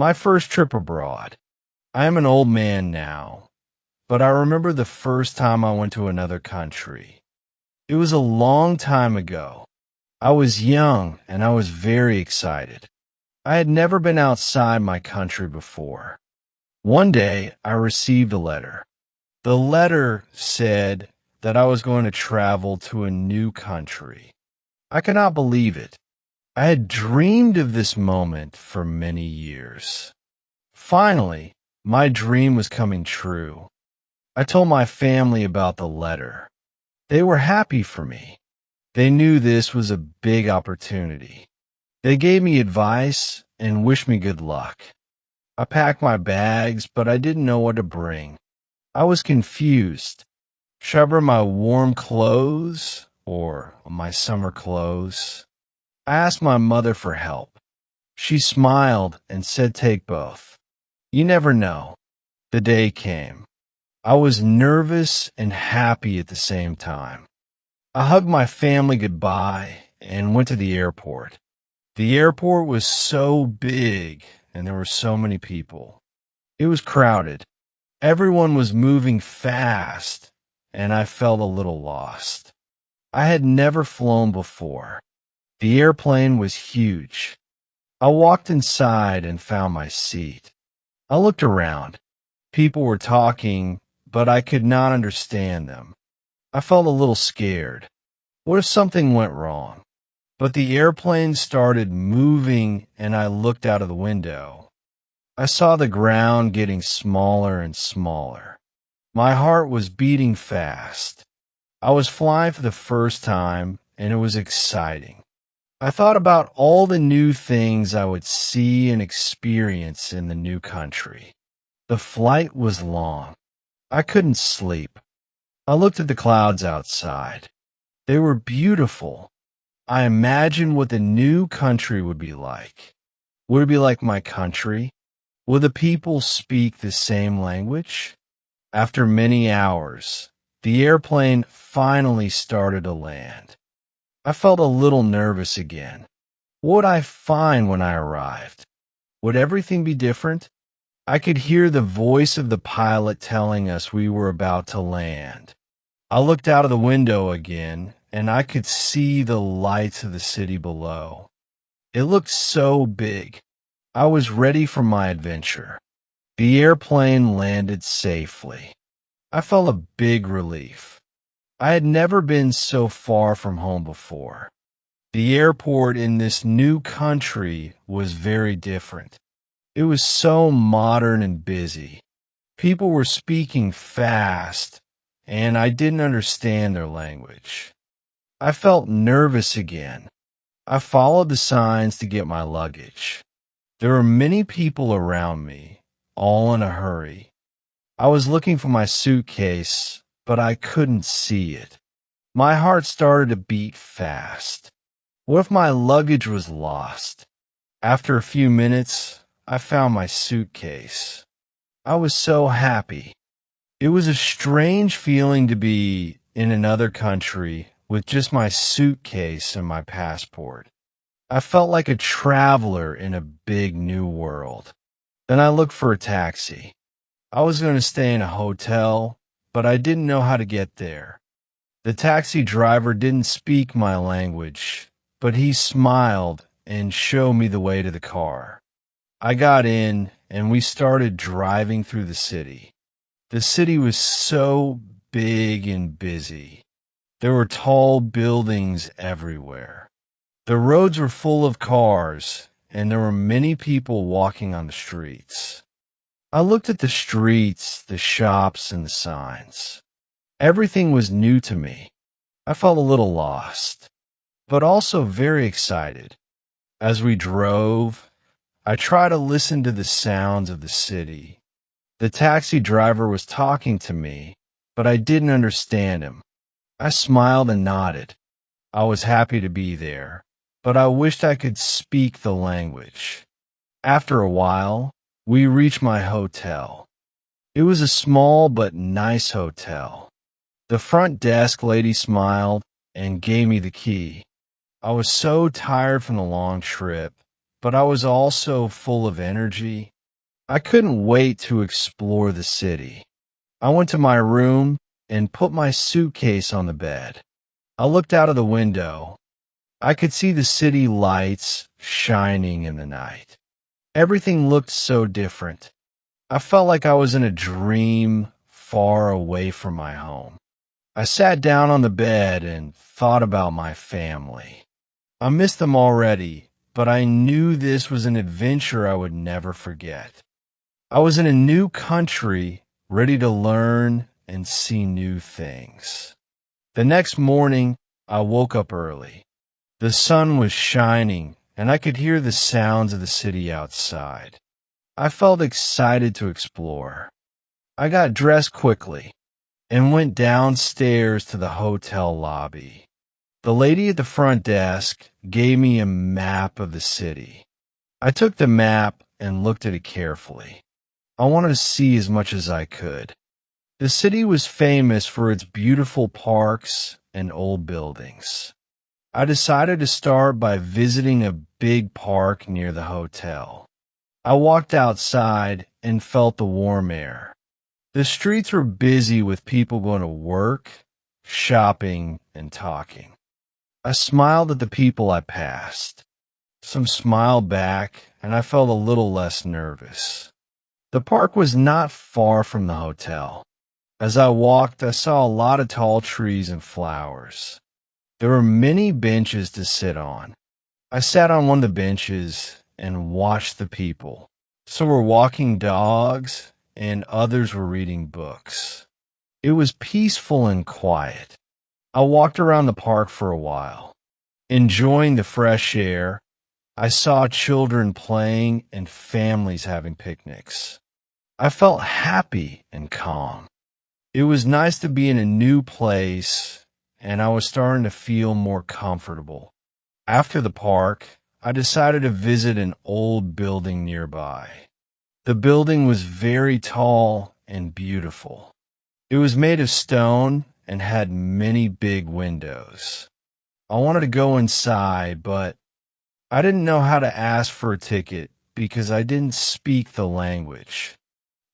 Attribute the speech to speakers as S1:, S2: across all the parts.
S1: My first trip abroad. I am an old man now, but I remember the first time I went to another country. It was a long time ago. I was young and I was very excited. I had never been outside my country before. One day, I received a letter. The letter said that I was going to travel to a new country. I could not believe it. I had dreamed of this moment for many years. Finally, my dream was coming true. I told my family about the letter. They were happy for me. They knew this was a big opportunity. They gave me advice and wished me good luck. I packed my bags, but I didn't know what to bring. I was confused. Should I bring my warm clothes or my summer clothes? I asked my mother for help. She smiled and said take both. You never know. The day came. I was nervous and happy at the same time. I hugged my family goodbye and went to the airport. The airport was so big and there were so many people. It was crowded. Everyone was moving fast and I felt a little lost. I had never flown before. The airplane was huge. I walked inside and found my seat. I looked around. People were talking, but I could not understand them. I felt a little scared. What if something went wrong? But the airplane started moving and I looked out of the window. I saw the ground getting smaller and smaller. My heart was beating fast. I was flying for the first time and it was exciting. I thought about all the new things I would see and experience in the new country. The flight was long. I couldn't sleep. I looked at the clouds outside. They were beautiful. I imagined what the new country would be like. Would it be like my country? Would the people speak the same language? After many hours, the airplane finally started to land. I felt a little nervous again. What would I find when I arrived? Would everything be different? I could hear the voice of the pilot telling us we were about to land. I looked out of the window again, and I could see the lights of the city below. It looked so big. I was ready for my adventure. The airplane landed safely. I felt a big relief. I had never been so far from home before. The airport in this new country was very different. It was so modern and busy. People were speaking fast, and I didn't understand their language. I felt nervous again. I followed the signs to get my luggage. There were many people around me, all in a hurry. I was looking for my suitcase, but I couldn't see it. My heart started to beat fast. What if my luggage was lost? After a few minutes, I found my suitcase. I was so happy. It was a strange feeling to be in another country with just my suitcase and my passport. I felt like a traveler in a big new world. Then I looked for a taxi. I was going to stay in a hotel, but I didn't know how to get there. The taxi driver didn't speak my language, but he smiled and showed me the way to the car. I got in and we started driving through the city. The city was so big and busy. There were tall buildings everywhere. The roads were full of cars, and there were many people walking on the streets. I looked at the streets, the shops, and the signs. Everything was new to me. I felt a little lost, but also very excited. As we drove, I tried to listen to the sounds of the city. The taxi driver was talking to me, but I didn't understand him. I smiled and nodded. I was happy to be there, but I wished I could speak the language. After a while, we reached my hotel. It was a small but nice hotel. The front desk lady smiled and gave me the key. I was so tired from the long trip, but I was also full of energy. I couldn't wait to explore the city. I went to my room and put my suitcase on the bed. I looked out of the window. I could see the city lights shining in the night. Everything looked so different. I felt like I was in a dream far away from my home. I sat down on the bed and thought about my family. I missed them already, but I knew this was an adventure I would never forget. I was in a new country, ready to learn and see new things. The next morning, I woke up early. The sun was shining, and I could hear the sounds of the city outside. I felt excited to explore. I got dressed quickly and went downstairs to the hotel lobby. The lady at the front desk gave me a map of the city. I took the map and looked at it carefully. I wanted to see as much as I could. The city was famous for its beautiful parks and old buildings. I decided to start by visiting a big park near the hotel. I walked outside and felt the warm air. The streets were busy with people going to work, shopping, and talking. I smiled at the people I passed. Some smiled back, and I felt a little less nervous. The park was not far from the hotel. As I walked, I saw a lot of tall trees and flowers. There were many benches to sit on. I sat on one of the benches and watched the people. Some were walking dogs, and others were reading books. It was peaceful and quiet. I walked around the park for a while. Enjoying the fresh air, I saw children playing and families having picnics. I felt happy and calm. It was nice to be in a new place, and I was starting to feel more comfortable. After the park, I decided to visit an old building nearby. The building was very tall and beautiful. It was made of stone and had many big windows. I wanted to go inside, but I didn't know how to ask for a ticket because I didn't speak the language.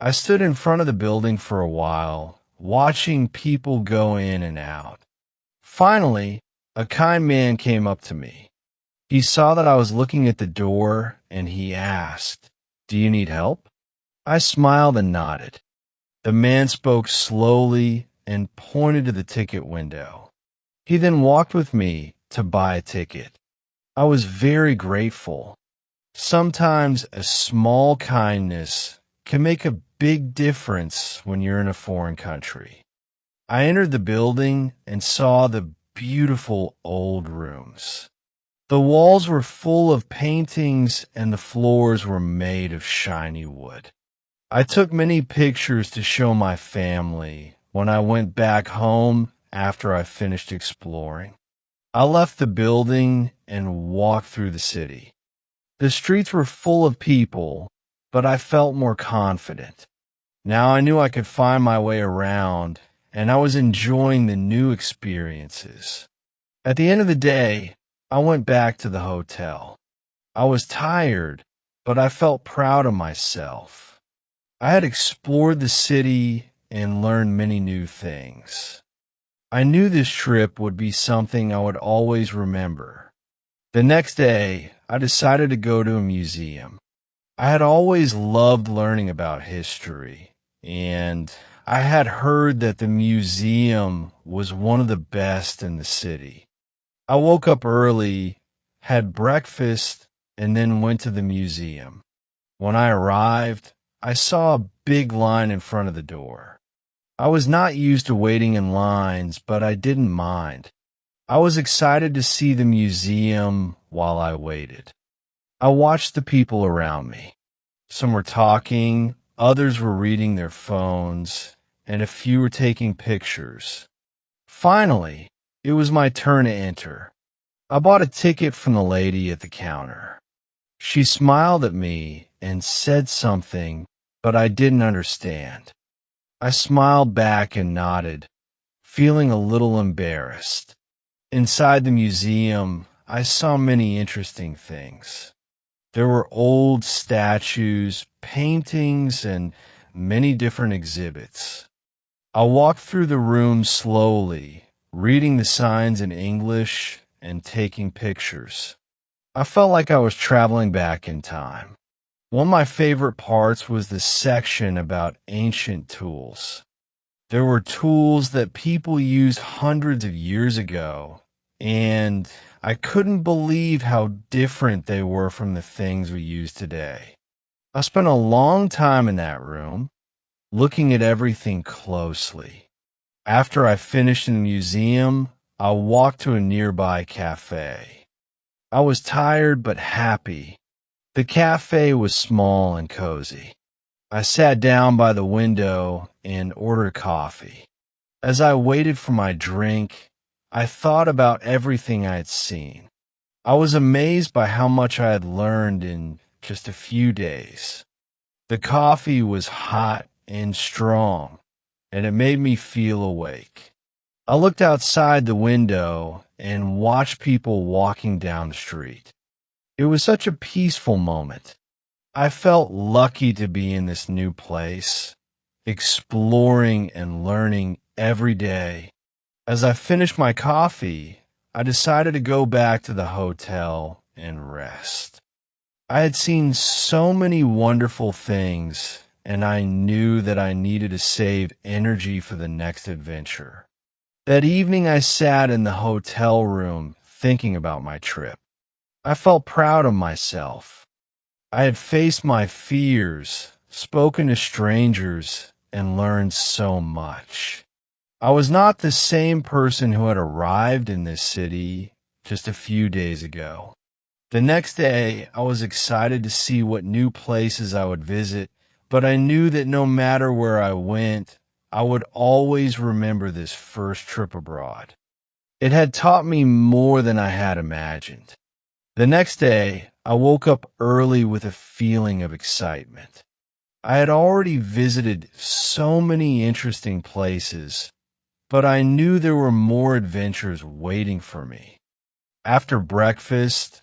S1: I stood in front of the building for a while, watching people go in and out. Finally, a kind man came up to me. He saw that I was looking at the door, and he asked, "Do you need help?" I smiled and nodded. The man spoke slowly and pointed to the ticket window. He then walked with me to buy a ticket. I was very grateful. Sometimes a small kindness can make a big difference when you're in a foreign country. I entered the building and saw the beautiful old rooms. The walls were full of paintings and the floors were made of shiny wood. I took many pictures to show my family when I went back home after I finished exploring. I left the building and walked through the city. The streets were full of people, but I felt more confident. Now I knew I could find my way around, and I was enjoying the new experiences. At the end of the day, I went back to the hotel. I was tired, but I felt proud of myself. I had explored the city and learned many new things. I knew this trip would be something I would always remember. The next day, I decided to go to a museum. I had always loved learning about history, and I had heard that the museum was one of the best in the city. I woke up early, had breakfast, and then went to the museum. When I arrived, I saw a big line in front of the door. I was not used to waiting in lines, but I didn't mind. I was excited to see the museum while I waited. I watched the people around me. Some were talking, others were reading their phones, and a few were taking pictures. Finally, it was my turn to enter. I bought a ticket from the lady at the counter. She smiled at me and said something, but I didn't understand. I smiled back and nodded, feeling a little embarrassed. Inside the museum, I saw many interesting things. There were old statues, paintings, and many different exhibits. I walked through the room slowly, reading the signs in English and taking pictures. I felt like I was traveling back in time. One of my favorite parts was the section about ancient tools. There were tools that people used hundreds of years ago, and I couldn't believe how different they were from the things we use today. I spent a long time in that room, looking at everything closely. After I finished in the museum, I walked to a nearby cafe. I was tired but happy. The cafe was small and cozy. I sat down by the window and ordered coffee. As I waited for my drink, I thought about everything I had seen. I was amazed by how much I had learned in just a few days. The coffee was hot and strong, and it made me feel awake. I looked outside the window and watched people walking down the street. It was such a peaceful moment. I felt lucky to be in this new place, exploring and learning every day. As I finished my coffee, I decided to go back to the hotel and rest. I had seen so many wonderful things, and I knew that I needed to save energy for the next adventure. That evening, I sat in the hotel room thinking about my trip. I felt proud of myself. I had faced my fears, spoken to strangers, and learned so much. I was not the same person who had arrived in this city just a few days ago. The next day, I was excited to see what new places I would visit, but I knew that no matter where I went, I would always remember this first trip abroad. It had taught me more than I had imagined. The next day, I woke up early with a feeling of excitement. I had already visited so many interesting places, but I knew there were more adventures waiting for me. After breakfast,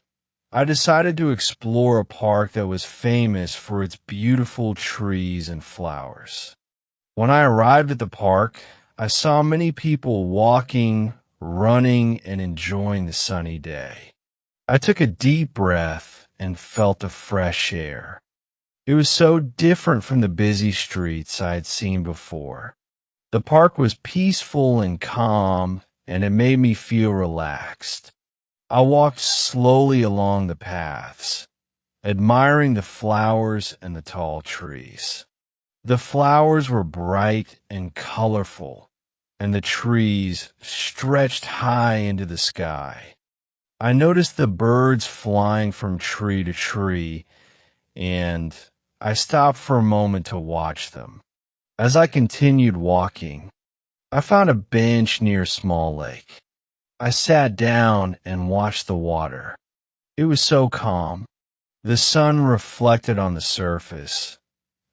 S1: I decided to explore a park that was famous for its beautiful trees and flowers. When I arrived at the park, I saw many people walking, running, and enjoying the sunny day. I took a deep breath and felt the fresh air. It was so different from the busy streets I had seen before. The park was peaceful and calm, and it made me feel relaxed. I walked slowly along the paths, admiring the flowers and the tall trees. The flowers were bright and colorful, and the trees stretched high into the sky. I noticed the birds flying from tree to tree, and I stopped for a moment to watch them. As I continued walking, I found a bench near a small lake. I sat down and watched the water. It was so calm. The sun reflected on the surface,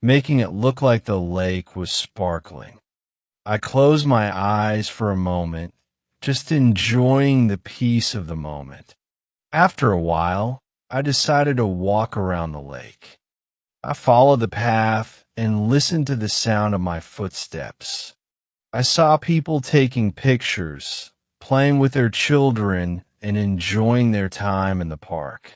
S1: making it look like the lake was sparkling. I closed my eyes for a moment, just enjoying the peace of the moment. After a while, I decided to walk around the lake. I followed the path and listened to the sound of my footsteps. I saw people taking pictures, playing with their children, and enjoying their time in the park.